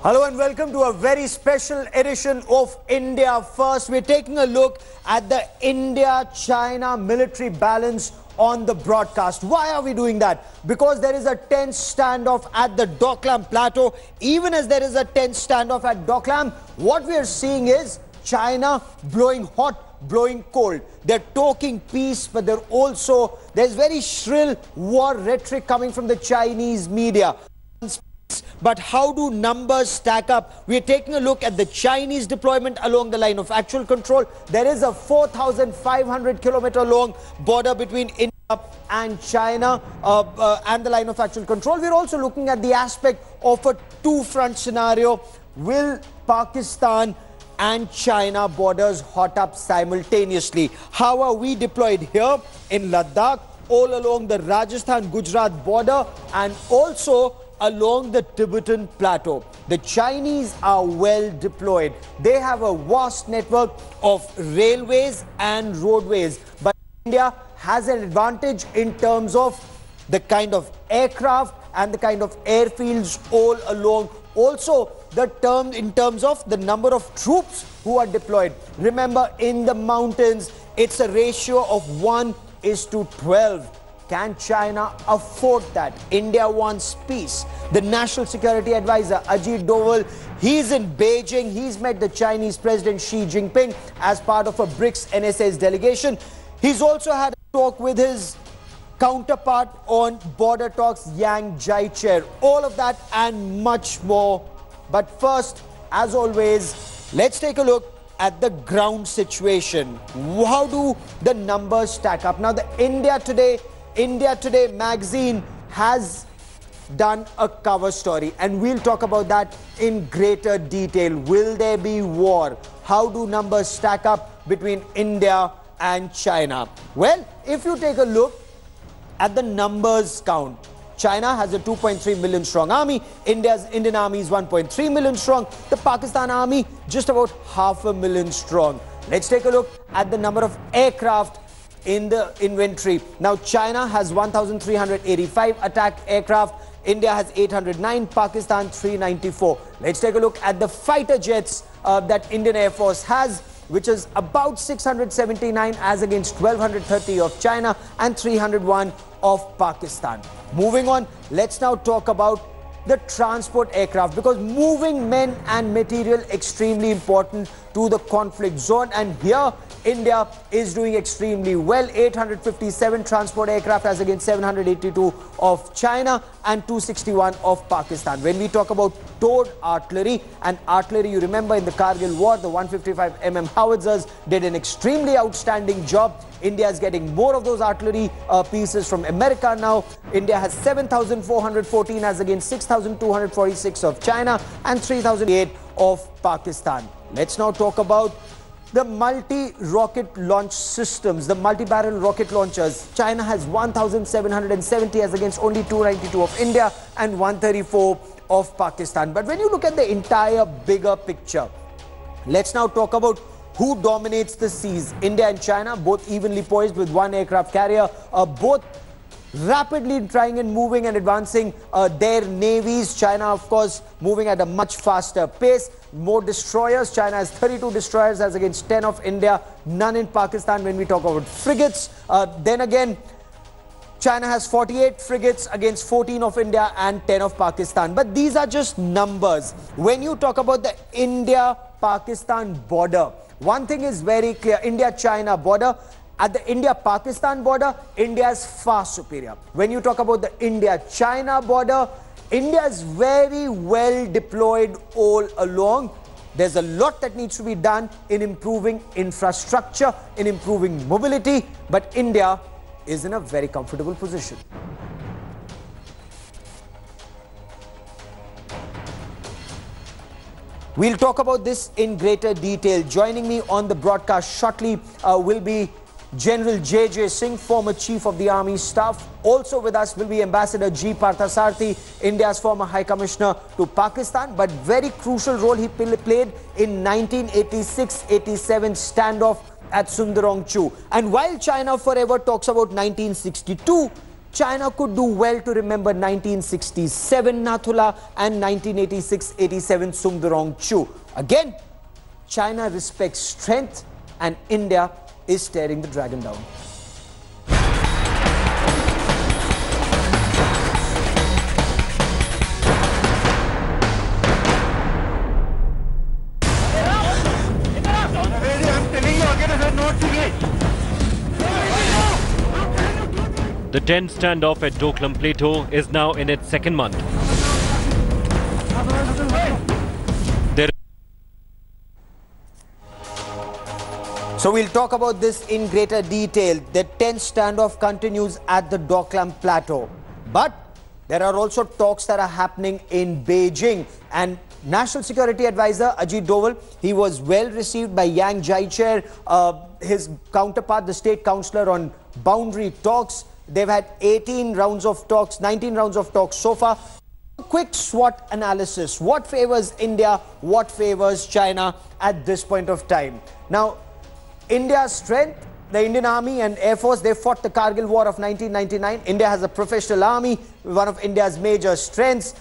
Hello and welcome to a very special edition of India First. We're taking a look at the India-China military balance on the broadcast. Why are we doing that? Because there is a tense standoff at the Doklam plateau. Even as there is a tense standoff at Doklam, what we are seeing is China blowing hot, blowing cold. They're talking peace, but there's very shrill war rhetoric coming from the Chinese media. But how do numbers stack up? We're taking a look at the Chinese deployment along the line of actual control. There is a 4,500-kilometer long border between India and China and the line of actual control. We're also looking at the aspect of a two-front scenario. Will Pakistan and China borders hot up simultaneously? How are we deployed here in Ladakh, all along the Rajasthan-Gujarat border, and also along the Tibetan plateau? The Chinese are well deployed. They have a vast network of railways and roadways. But India has an advantage in terms of the kind of aircraft and the kind of airfields all along. Also, in terms of the number of troops who are deployed. Remember, in the mountains, it's a ratio of 1:12. Can China afford that? India wants peace. The National Security Advisor, Ajit Doval, he's in Beijing. He's met the Chinese President Xi Jinping as part of a BRICS NSA's delegation. He's also had a talk with his counterpart on border talks, Yang Jiechi. All of that and much more. But first, as always, let's take a look at the ground situation. How do the numbers stack up? Now, the India Today magazine has done a cover story, and we'll talk about that in greater detail. Will there be war? How do numbers stack up between India and China? Well, if you take a look at the numbers count, China has a 2.3 million strong army. Indian army is 1.3 million strong. The Pakistan army just about 500,000 strong. Let's take a look at the number of aircraft in the inventory. Now, China has 1,385 attack aircraft. India has 809, Pakistan 394. Let's take a look at the fighter jets that Indian Air Force has, which is about 679 as against 1,230 of China and 301 of Pakistan. Moving on, let's now talk about the transport aircraft, because moving men and material extremely important to the conflict zone, and here India is doing extremely well. 857 transport aircraft as against 782 of China and 261 of Pakistan. When we talk about towed artillery, and artillery, you remember in the Kargil war, the 155mm howitzers did an extremely outstanding job. India is getting more of those artillery pieces from America now. India has 7,414 as against 6,246 of China and 3,008 of Pakistan. Let's now talk about the multi-rocket launch systems, the multi-barrel rocket launchers. China has 1,770 as against only 292 of India and 134 of Pakistan. But when you look at the entire bigger picture, let's now talk about who dominates the seas. India and China, both evenly poised with one aircraft carrier, both rapidly trying and moving and advancing their navies. China, of course, moving at a much faster pace. More destroyers. China has 32 destroyers as against 10 of India, none in Pakistan. When we talk about frigates, then again, China has 48 frigates against 14 of India and 10 of Pakistan. But these are just numbers. When you talk about the India-Pakistan border, one thing is very clear. India-China border, at the India-Pakistan border, India is far superior. When you talk about the India-China border, India is very well deployed all along. There's a lot that needs to be done in improving infrastructure, in improving mobility, but India is in a very comfortable position. We'll talk about this in greater detail. Joining me on the broadcast shortly will be General J.J. Singh, former Chief of the Army Staff. Also with us will be Ambassador G. Parthasarathy, India's former High Commissioner to Pakistan, but very crucial role he played in 1986-87 standoff at Sundarong Chu. And while China forever talks about 1962, China could do well to remember 1967 Nathula and 1986-87 Sungdurong Chu. Again, China respects strength and India is staring the dragon down. The tense standoff at Doklam Plateau is now in its second month. So we'll talk about this in greater detail. The tense standoff continues at the Doklam Plateau. But there are also talks that are happening in Beijing. And National Security Advisor Ajit Doval, he was well received by Yang Jiechi, his counterpart, the state councillor on boundary talks. They've had 18 rounds of talks, 19 rounds of talks so far. Quick SWOT analysis. What favors India? What favors China at this point of time? Now, India's strength, the Indian Army and Air Force, they fought the Kargil War of 1999. India has a professional army, one of India's major strengths.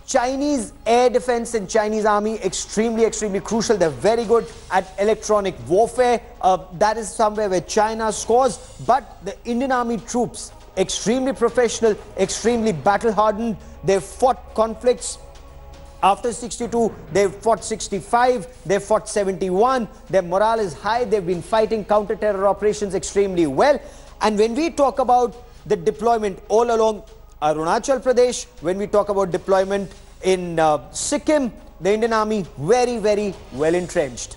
Chinese air defense and Chinese army, extremely crucial. They're very good at electronic warfare. That is somewhere where China scores. But the Indian army troops, extremely professional, extremely battle-hardened. They've fought conflicts. After 62, they've fought 65, they've fought 71. Their morale is high. They've been fighting counter-terror operations extremely well. And when we talk about the deployment all along Arunachal Pradesh, when we talk about deployment in Sikkim, the Indian Army very well entrenched.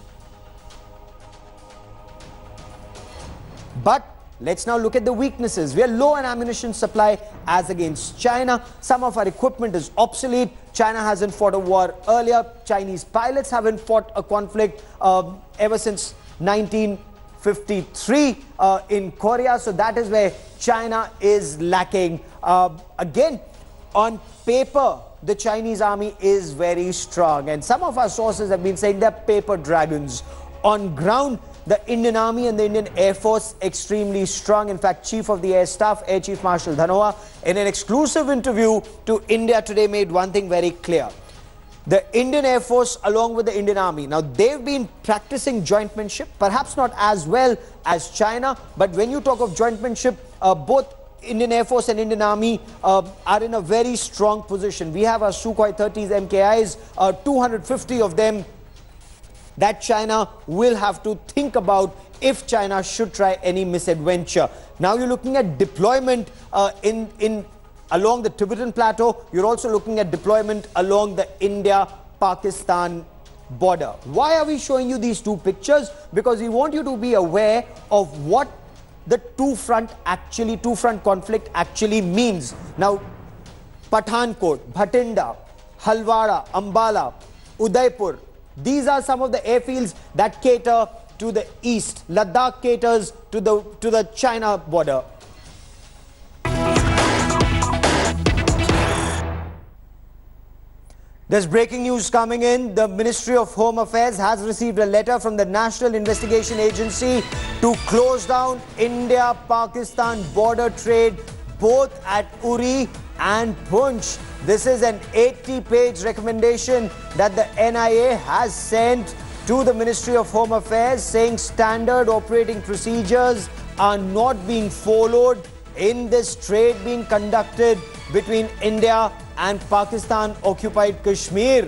But let's now look at the weaknesses. We are low on ammunition supply as against China. Some of our equipment is obsolete. China hasn't fought a war earlier. Chinese pilots haven't fought a conflict ever since 1953 in Korea. So that is where China is lacking. Again, on paper, the Chinese army is very strong. And some of our sources have been saying they're paper dragons. On ground, the Indian Army and the Indian Air Force extremely strong. In fact, Chief of the Air Staff, Air Chief Marshal Dhanoa, in an exclusive interview to India Today, made one thing very clear. The Indian Air Force along with the Indian Army, now they've been practicing jointmanship, perhaps not as well as China, but when you talk of jointmanship, both Indian Air Force and Indian Army are in a very strong position. We have our Sukhoi 30s MKIs, 250 of them that China will have to think about if China should try any misadventure. Now you're looking at deployment along the Tibetan Plateau. You're also looking at deployment along the India-Pakistan border. Why are we showing you these two pictures? Because we want you to be aware of what the two-front conflict actually means. Now, Pathankot, Bhatinda, Halwara, Ambala, Udaipur, these are some of the airfields that cater to the east. Ladakh caters to the China border. There's breaking news coming in. The Ministry of Home Affairs has received a letter from the National Investigation Agency to close down India-Pakistan border trade both at Uri and Poonch. This is an 80-page recommendation that the NIA has sent to the Ministry of Home Affairs, saying standard operating procedures are not being followed in this trade being conducted between India and Pakistan-occupied Kashmir.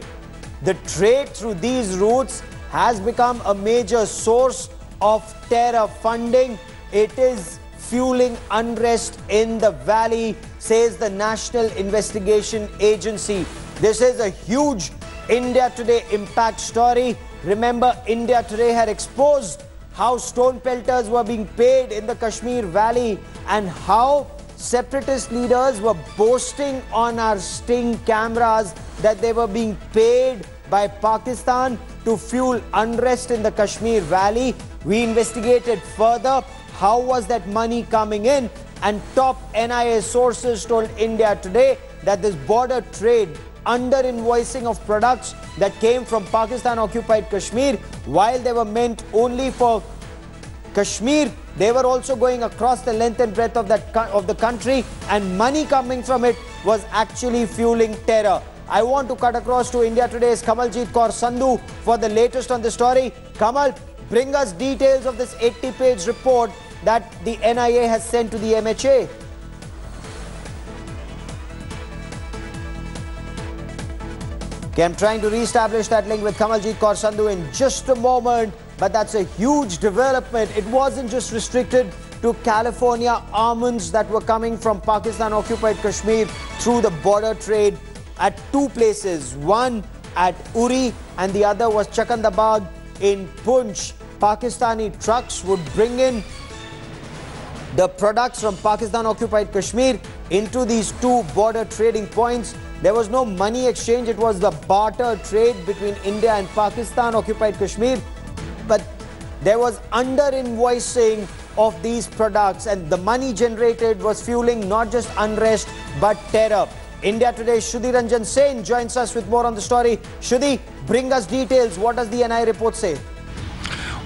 The trade through these routes has become a major source of terror funding. It is fueling unrest in the valley, says the National Investigation Agency. This is a huge India Today impact story. Remember, India Today had exposed how stone pelters were being paid in the Kashmir Valley and how separatist leaders were boasting on our Sting cameras that they were being paid by Pakistan to fuel unrest in the Kashmir Valley. We investigated further. How was that money coming in? And top NIA sources told India Today that this border trade, under invoicing of products that came from Pakistan-occupied Kashmir, while they were meant only for Kashmir, they were also going across the length and breadth of the country, and money coming from it was actually fueling terror. I want to cut across to India Today's Kamaljeet Kaur Sandhu for the latest on the story. Kamal, bring us details of this 80-page report that the NIA has sent to the MHA. Okay, I'm trying to re-establish that link with Kamaljeet Kaur Sandhu in just a moment, but that's a huge development. It wasn't just restricted to California almonds that were coming from Pakistan-occupied Kashmir through the border trade at two places, one at Uri and the other was Chakandabad in Punch. Pakistani trucks would bring in the products from Pakistan-occupied Kashmir into these two border trading points. There was no money exchange, it was the barter trade between India and Pakistan-occupied Kashmir. But there was under-invoicing of these products, and the money generated was fueling not just unrest but terror. India Today's Shudhi Ranjan Sen joins us with more on the story. Shudhi, bring us details. What does the NIA report say?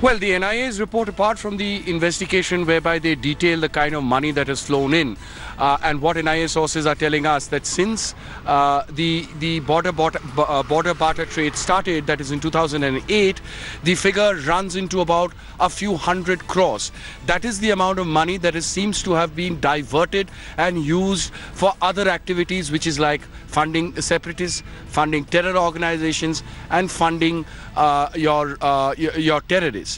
Well, the NIA's report, apart from the investigation whereby they detail the kind of money that has flown in, and what NIA sources are telling us that since the border barter trade started, that is in 2008, the figure runs into about a few hundred crores. That is the amount of money that seems to have been diverted and used for other activities, which is like funding separatists, funding terror organizations, and funding your terrorists.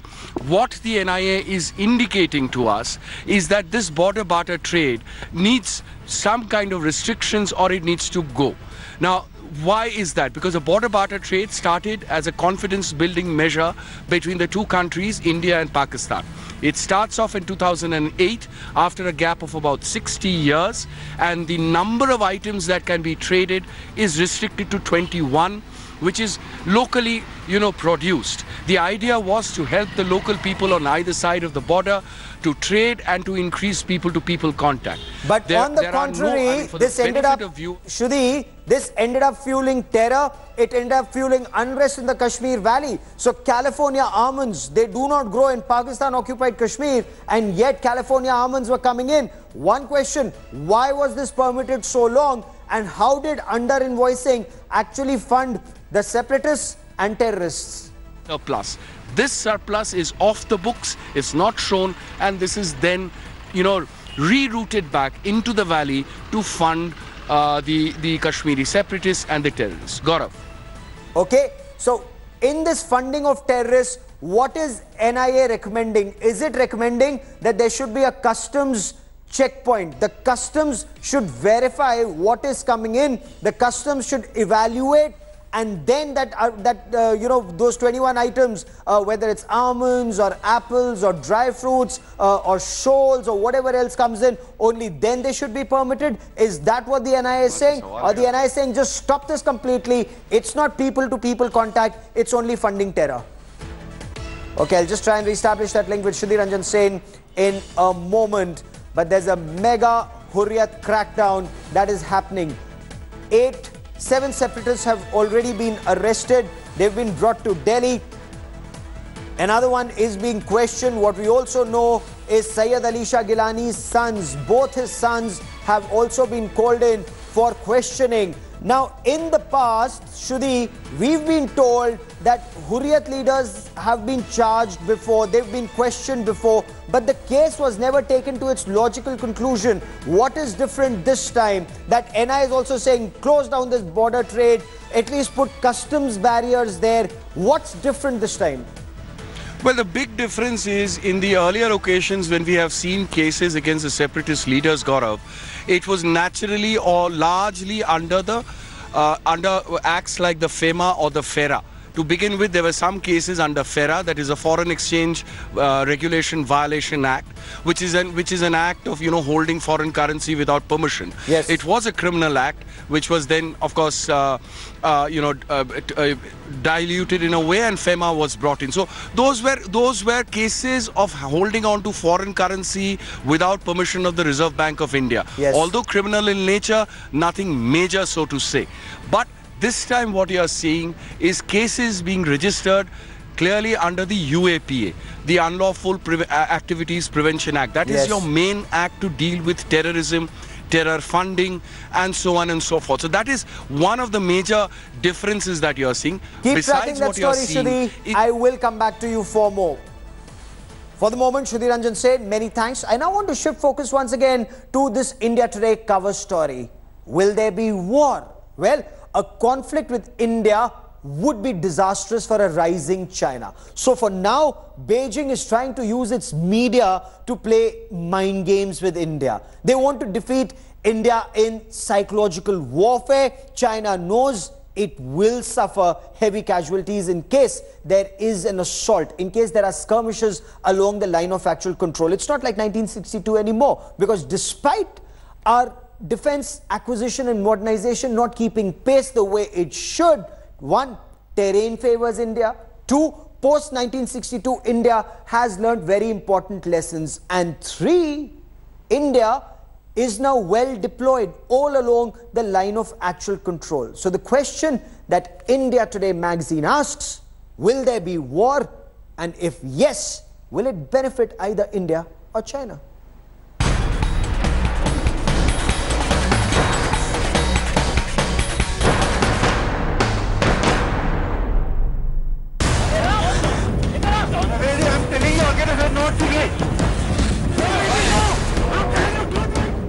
What the NIA is indicating to us is that this border barter trade needs some kind of restrictions, or it needs to go. Now, why is that? Because the border barter trade started as a confidence building measure between the two countries, India and Pakistan. It starts off in 2008 after a gap of about 60 years, and the number of items that can be traded is restricted to 21, which is locally, produced. The idea was to help the local people on either side of the border to trade and to increase people-to-people contact. But on the contrary, this ended up, Shudhi, this ended up fueling terror. It ended up fueling unrest in the Kashmir Valley. So California almonds, they do not grow in Pakistan-occupied Kashmir, and yet California almonds were coming in. One question, why was this permitted so long, and how did under-invoicing actually fund the separatists and terrorists? Surplus. This surplus is off the books, it's not shown, and this is then, rerouted back into the valley to fund the Kashmiri separatists and the terrorists. Gaurav. Okay, so in this funding of terrorists, what is NIA recommending? Is it recommending that there should be a customs checkpoint? The customs should verify what is coming in. The customs should evaluate, and then those 21 items, whether it's almonds or apples or dry fruits or shoals or whatever else comes in, only then they should be permitted. Is that what the NIA is saying? Or the NIA is saying just stop this completely? It's not people-to-people contact, it's only funding terror. Okay, I'll just try and reestablish that link with Shudhi Ranjan Sen in a moment. But there's a mega Hurriyat crackdown that is happening. 7 separatists have already been arrested. They've been brought to Delhi. Another one is being questioned. What we also know is Sayyid Ali Shah Gilani's sons. Both his sons have also been called in for questioning. Now, in the past, Shudhi, we've been told that Hurriyat leaders have been charged before, they've been questioned before, but the case was never taken to its logical conclusion. What is different this time? That NI is also saying close down this border trade, at least put customs barriers there. What's different this time? Well, the big difference is in the earlier occasions when we have seen cases against the separatist leaders, Gaurav, it was naturally or largely under acts like the FEMA or the FERA. To begin with, there were some cases under FERA, that is a Foreign Exchange Regulation Violation Act, which is an act of holding foreign currency without permission. Yes. It was a criminal act, which was then, of course, diluted in a way, and FEMA was brought in. So those were cases of holding on to foreign currency without permission of the Reserve Bank of India. Yes. Although criminal in nature, nothing major, so to say. But this time what you are seeing is cases being registered clearly under the UAPA, the Unlawful Activities Prevention Act. That is your main act to deal with terrorism, terror funding, and so on and so forth. So that is one of the major differences that you're seeing. Keep tracking that story, Shudhi. I will come back to you for more. For the moment, Shudhi Ranjan said, many thanks. I now want to shift focus once again to this India Today cover story. Will there be war? Well, a conflict with India would be disastrous for a rising China. So for now, Beijing is trying to use its media to play mind games with India. They want to defeat India in psychological warfare. China knows it will suffer heavy casualties in case there is an assault, in case there are skirmishes along the line of actual control. It's not like 1962 anymore, because despite our defense acquisition and modernization not keeping pace the way it should, one, terrain favors India. Two, post-1962, India has learned very important lessons. And three, India is now well deployed all along the line of actual control. So the question that India Today magazine asks, will there be war? And if yes, will it benefit either India or China?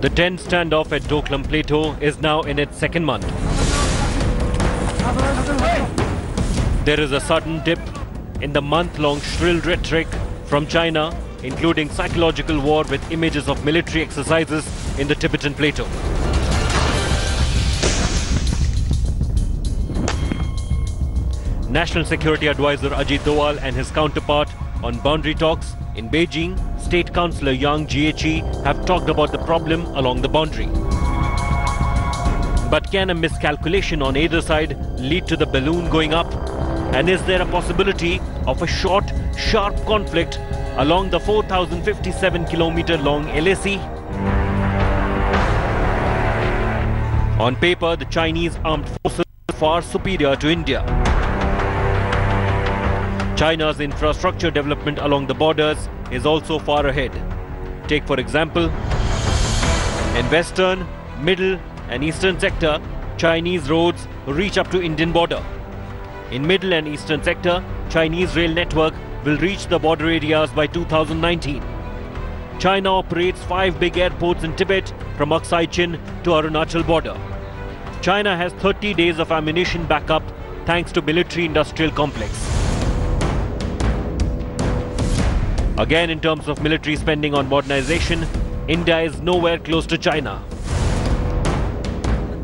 The tense standoff at Doklam Plateau is now in its second month. There is a sudden dip in the month-long shrill rhetoric from China, including psychological war with images of military exercises in the Tibetan Plateau. National Security Advisor Ajit Doval and his counterpart on boundary talks in Beijing, State Councillor Yang Jiechi, have talked about the problem along the boundary. But can a miscalculation on either side lead to the balloon going up? And is there a possibility of a short, sharp conflict along the 4,057-kilometer long LAC? On paper, the Chinese armed forces are far superior to India. China's infrastructure development along the borders is also far ahead. Take for example, in western, middle and eastern sector, Chinese roads reach up to Indian border. In middle and eastern sector, Chinese rail network will reach the border areas by 2019. China operates 5 big airports in Tibet from Aksai Chin to Arunachal border. China has 30 days of ammunition backup thanks to military-industrial complex. Again, in terms of military spending on modernization, India is nowhere close to China.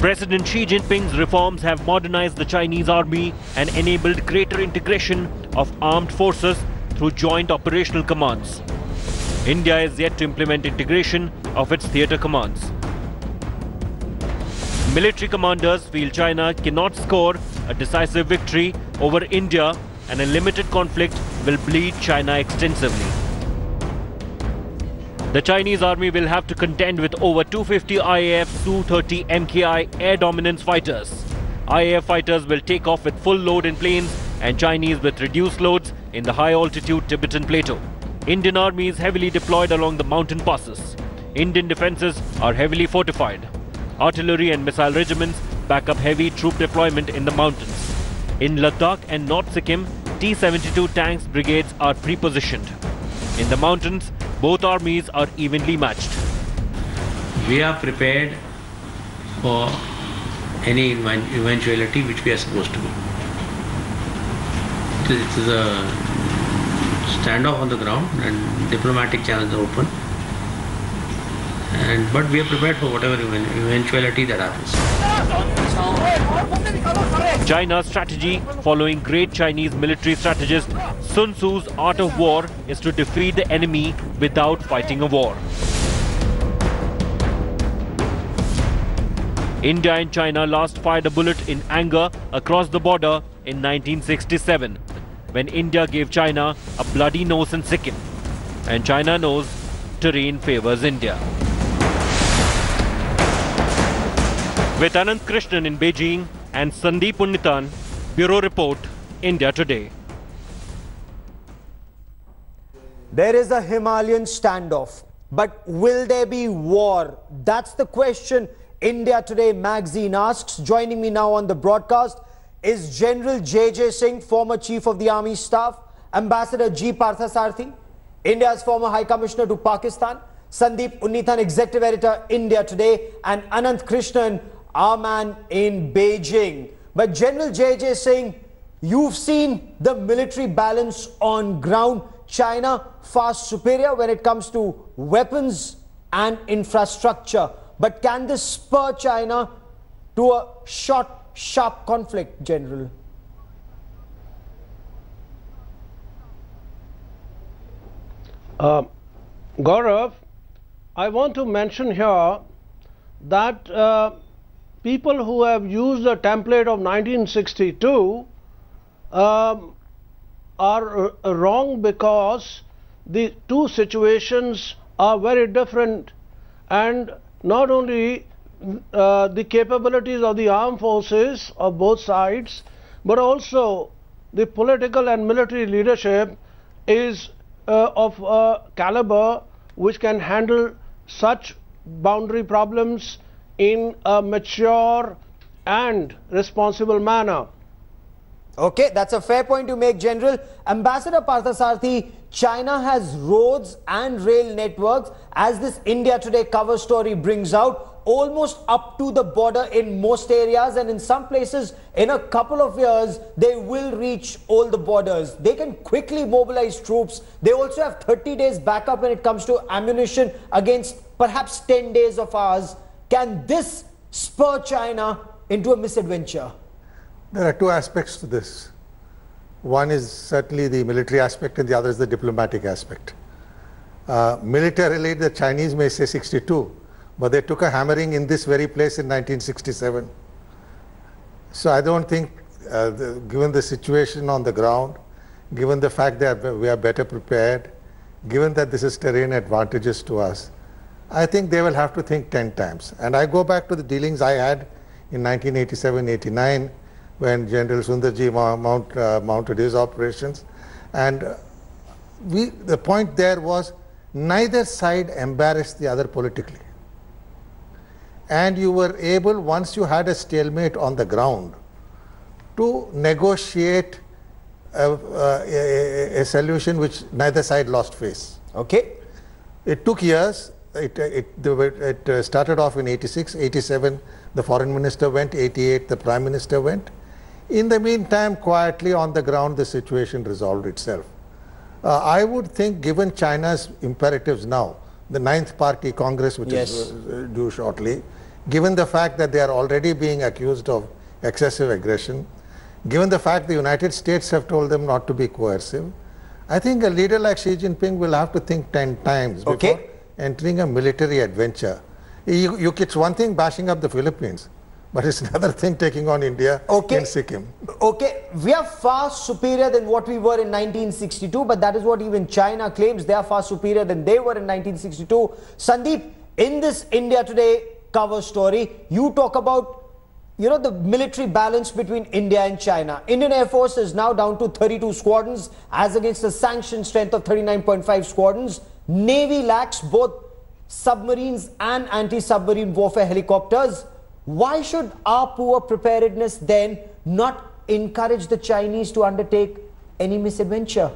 President Xi Jinping's reforms have modernized the Chinese army and enabled greater integration of armed forces through joint operational commands. India is yet to implement integration of its theatre commands. Military commanders feel China cannot score a decisive victory over India, and a limited conflict will bleed China extensively. The Chinese army will have to contend with over 250 IAF Su-30 MKI air dominance fighters. IAF fighters will take off with full load in planes and Chinese with reduced loads in the high-altitude Tibetan Plateau. Indian army is heavily deployed along the mountain passes. Indian defences are heavily fortified. Artillery and missile regiments back up heavy troop deployment in the mountains. In Ladakh and North Sikkim, T-72 tanks brigades are pre-positioned. In the mountains, both armies are evenly matched. We are prepared for any eventuality which we are supposed to be. It is a standoff on the ground and diplomatic channels are open. But we are prepared for whatever eventuality that happens. China's strategy, following great Chinese military strategist Sun Tzu's art of war, is to defeat the enemy without fighting a war. India and China last fired a bullet in anger across the border in 1967, when India gave China a bloody nose in Sikkim. And China knows terrain favors India. With Anand Krishnan in Beijing and Sandeep Punnitan, Bureau Report, India Today. There is a Himalayan standoff, but will there be war? That's the question India Today magazine asks. Joining me now on the broadcast is General J.J. Singh, former Chief of the Army Staff, Ambassador G. Parthasarathi, India's former High Commissioner to Pakistan, Sandeep Unnithan, Executive Editor, India Today, and Anant Krishnan, our man in Beijing. But General J.J. Singh, you've seen the military balance on ground. China far superior when it comes to weapons and infrastructure. But can this spur China to a short, sharp conflict, General? Gaurav, I want to mention here that people who have used the template of 1962 are wrong, because the two situations are very different, and not only the capabilities of the armed forces of both sides, but also the political and military leadership is of a caliber which can handle such boundary problems in a mature and responsible manner. Okay, that's a fair point to make, General. Ambassador Parthasarathi, China has roads and rail networks, as this India Today cover story brings out, almost up to the border in most areas, and in some places, in a couple of years, they will reach all the borders. They can quickly mobilize troops. They also have 30 days backup when it comes to ammunition against perhaps 10 days of ours. Can this spur China into a misadventure? There are two aspects to this. One is certainly the military aspect and the other is the diplomatic aspect. Militarily, the Chinese may say 62, but they took a hammering in this very place in 1967. So I don't think, given the situation on the ground, given the fact that we are better prepared, given that this is terrain advantages to us, I think they will have to think 10 times. And I go back to the dealings I had in 1987-89, when General Sundarji mounted his operations. And the point there was, neither side embarrassed the other politically. And you were able, once you had a stalemate on the ground, to negotiate a solution which neither side lost face. Okay. It took years. It started off in 86, 87, the foreign minister went, 88, the prime minister went. In the meantime, quietly on the ground, the situation resolved itself. I would think, given China's imperatives now, the 9th Party Congress, which is due shortly, given the fact that they are already being accused of excessive aggression, given the fact the United States have told them not to be coercive, I think a leader like Xi Jinping will have to think 10 times before entering a military adventure. It's one thing bashing up the Philippines, but it's another thing taking on India in Sikkim. Okay, we are far superior than what we were in 1962, but that is what even China claims. They are far superior than they were in 1962. Sandeep, in this India Today cover story, you talk about, the military balance between India and China. Indian Air Force is now down to 32 squadrons, as against a sanctioned strength of 39.5 squadrons. Navy lacks both submarines and anti-submarine warfare helicopters. Why should our poor preparedness then not encourage the Chinese to undertake any misadventure?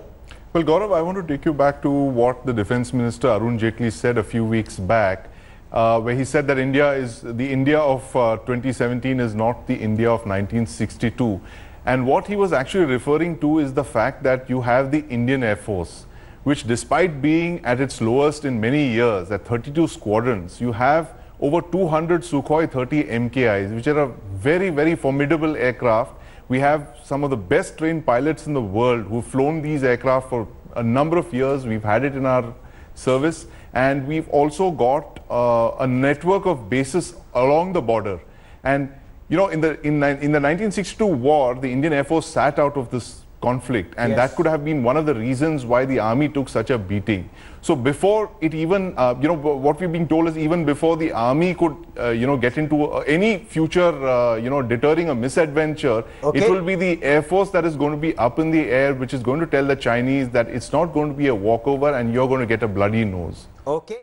Well, Gaurav, I want to take you back to what the Defense Minister Arun Jaitley said a few weeks back, where he said that the India of 2017 is not the India of 1962. And what he was actually referring to is the fact that you have the Indian Air Force, which, despite being at its lowest in many years, at 32 squadrons, you have over 200 Sukhoi 30 MKIs, which are a very, very formidable aircraft. We have some of the best trained pilots in the world who've flown these aircraft for a number of years. We've had it in our service, and we've also got a network of bases along the border. And in the 1962 war, the Indian Air Force sat out of this conflict, and Yes. that could have been one of the reasons why the army took such a beating. So before it even, what we've been told is even before the army could, get into any future, deterring a misadventure, Okay. it will be the Air Force that is going to be up in the air, which is going to tell the Chinese that it's not going to be a walkover and you're going to get a bloody nose. Okay.